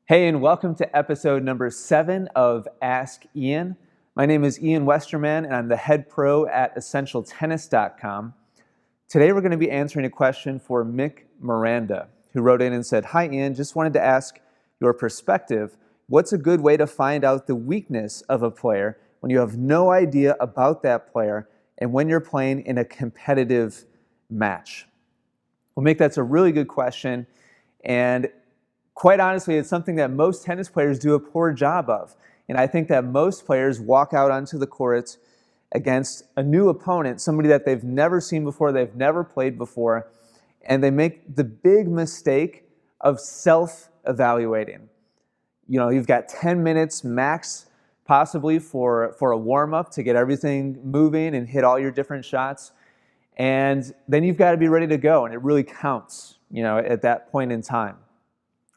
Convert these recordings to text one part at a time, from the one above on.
Hey, and welcome to episode number 7 of Ask Ian. My name is Ian Westerman, and I'm the head pro at EssentialTennis.com. Today we're going to be answering a question for Mick Miranda, who wrote in and said, "Hi Ian, just wanted to ask your perspective. What's a good way to find out the weakness of a player when you have no idea about that player and when you're playing in a competitive match?" Well, Mick, that's a really good question, and quite honestly, it's something that most tennis players do a poor job of. And I think that most players walk out onto the court against a new opponent, somebody that they've never seen before, they've never played before, and they make the big mistake of self-evaluating. You know, you've got 10 minutes max possibly for a warm-up to get everything moving and hit all your different shots. And then you've got to be ready to go, and it really counts, at that point in time.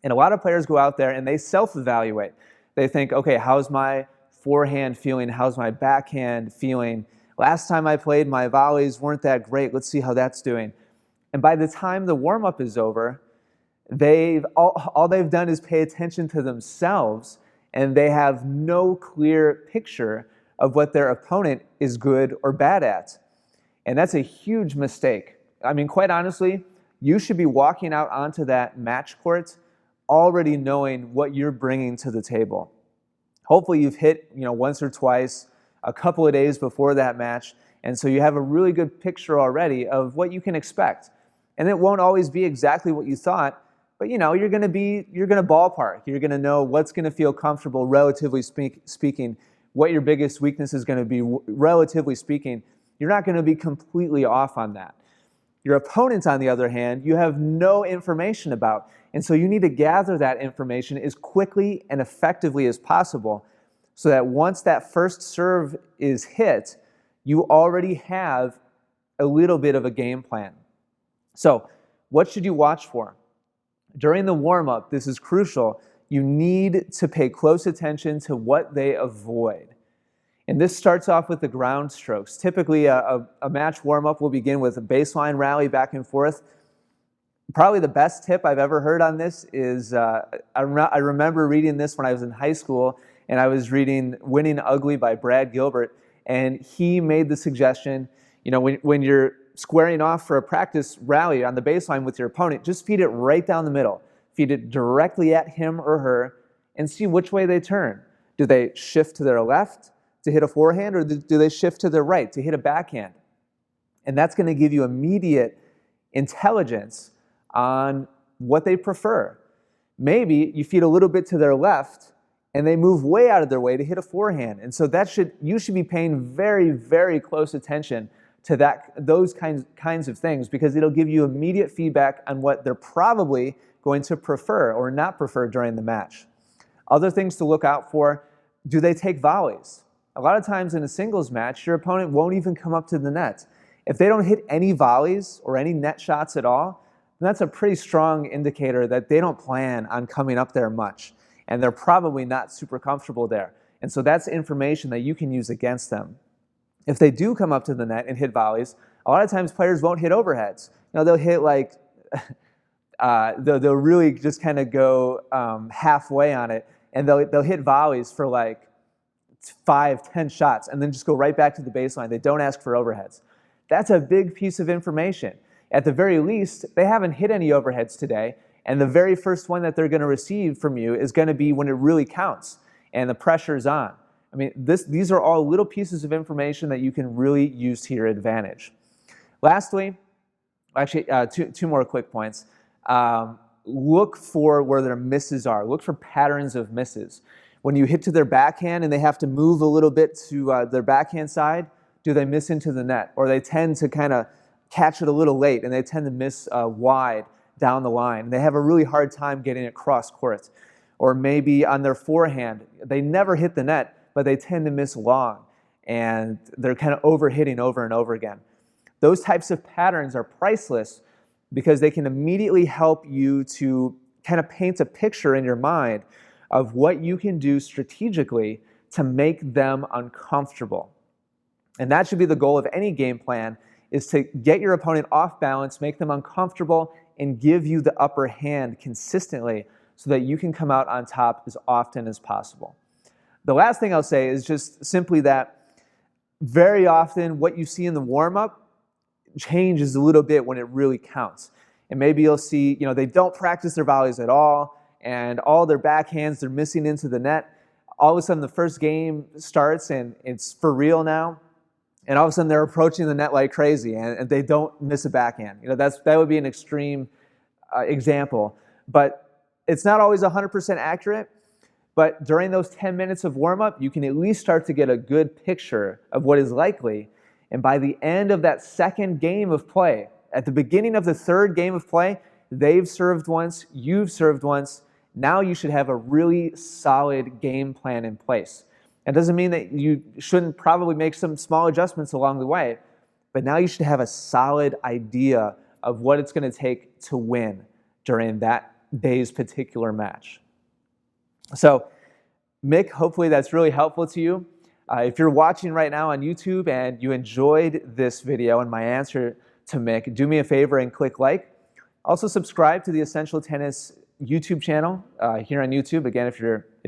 And a lot of players go out there and they self-evaluate. They think, okay, how's my forehand feeling? How's my backhand feeling? Last time I played, my volleys weren't that great. Let's see how that's doing. And by the time the warm-up is over, all they've done is pay attention to themselves, and they have no clear picture of what their opponent is good or bad at. And that's a huge mistake. I mean, quite honestly, you should be walking out onto that match court already knowing what you're bringing to the table. Hopefully you've hit, once or twice a couple of days before that match, and so you have a really good picture already of what you can expect. And it won't always be exactly what you thought, but you're going to ballpark. You're going to know what's going to feel comfortable, relatively speaking, what your biggest weakness is going to be, relatively speaking. You're not going to be completely off on that. Your opponent, on the other hand, you have no information about. And so you need to gather that information as quickly and effectively as possible so that once that first serve is hit, you already have a little bit of a game plan. So what should you watch for? During the warm-up, this is crucial. You need to pay close attention to what they avoid. And this starts off with the ground strokes. Typically, a match warm-up will begin with a baseline rally back and forth. Probably the best tip I've ever heard on this is, I remember reading this when I was in high school, and I was reading Winning Ugly by Brad Gilbert, and he made the suggestion, when you're squaring off for a practice rally on the baseline with your opponent, just feed it right down the middle. Feed it directly at him or her and see which way they turn. Do they shift to their left to hit a forehand, or do they shift to their right to hit a backhand? And that's going to give you immediate intelligence on what they prefer. Maybe you feed a little bit to their left and they move way out of their way to hit a forehand. And so you should be paying very, very close attention to those kinds of things, because it'll give you immediate feedback on what they're probably going to prefer or not prefer during the match. Other things to look out for: do they take volleys? A lot of times in a singles match, your opponent won't even come up to the net. If they don't hit any volleys or any net shots at all, then that's a pretty strong indicator that they don't plan on coming up there much, and they're probably not super comfortable there. And so that's information that you can use against them. If they do come up to the net and hit volleys, a lot of times players won't hit overheads. They'll hit they'll really just kind of go halfway on it, and they'll hit volleys for 5-10 shots and then just go right back to the baseline. They don't ask for overheads. That's a big piece of information. At the very least, they haven't hit any overheads today, and the very first one that they're going to receive from you is going to be when it really counts and the pressure's on. I mean, these are all little pieces of information that you can really use to your advantage. Lastly, actually, two more quick points. Look for where their misses are. Look for patterns of misses. When you hit to their backhand and they have to move a little bit to their backhand side, do they miss into the net? Or they tend to kind of catch it a little late and they tend to miss wide down the line. And they have a really hard time getting it cross court. Or maybe on their forehand, they never hit the net, but they tend to miss long. And they're kind of overhitting over and over again. Those types of patterns are priceless because they can immediately help you to kind of paint a picture in your mind of what you can do strategically to make them uncomfortable. And that should be the goal of any game plan, is to get your opponent off balance, make them uncomfortable, and give you the upper hand consistently so that you can come out on top as often as possible. The last thing I'll say is just simply that very often what you see in the warm-up changes a little bit when it really counts. And maybe you'll see, they don't practice their volleys at all, and all their backhands, they're missing into the net. All of a sudden the first game starts and it's for real now. And all of a sudden they're approaching the net like crazy and they don't miss a backhand. That would be an extreme example. But it's not always 100% accurate. But during those 10 minutes of warm-up, you can at least start to get a good picture of what is likely. And by the end of that second game of play, at the beginning of the third game of play, they've served once, you've served once. Now you should have a really solid game plan in place. It doesn't mean that you shouldn't probably make some small adjustments along the way, but now you should have a solid idea of what it's going to take to win during that day's particular match. So, Mick, hopefully that's really helpful to you. If you're watching right now on YouTube and you enjoyed this video and my answer to Mick, do me a favor and click like. Also subscribe to the Essential Tennis YouTube channel here on YouTube, again, if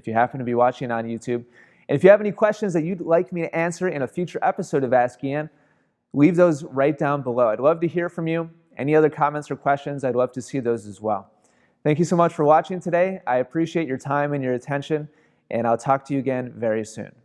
you happen to be watching on YouTube. And if you have any questions that you'd like me to answer in a future episode of Ask Ian, leave those right down below. I'd love to hear from you. Any other comments or questions, I'd love to see those as well. Thank you so much for watching today. I appreciate your time and your attention, and I'll talk to you again very soon.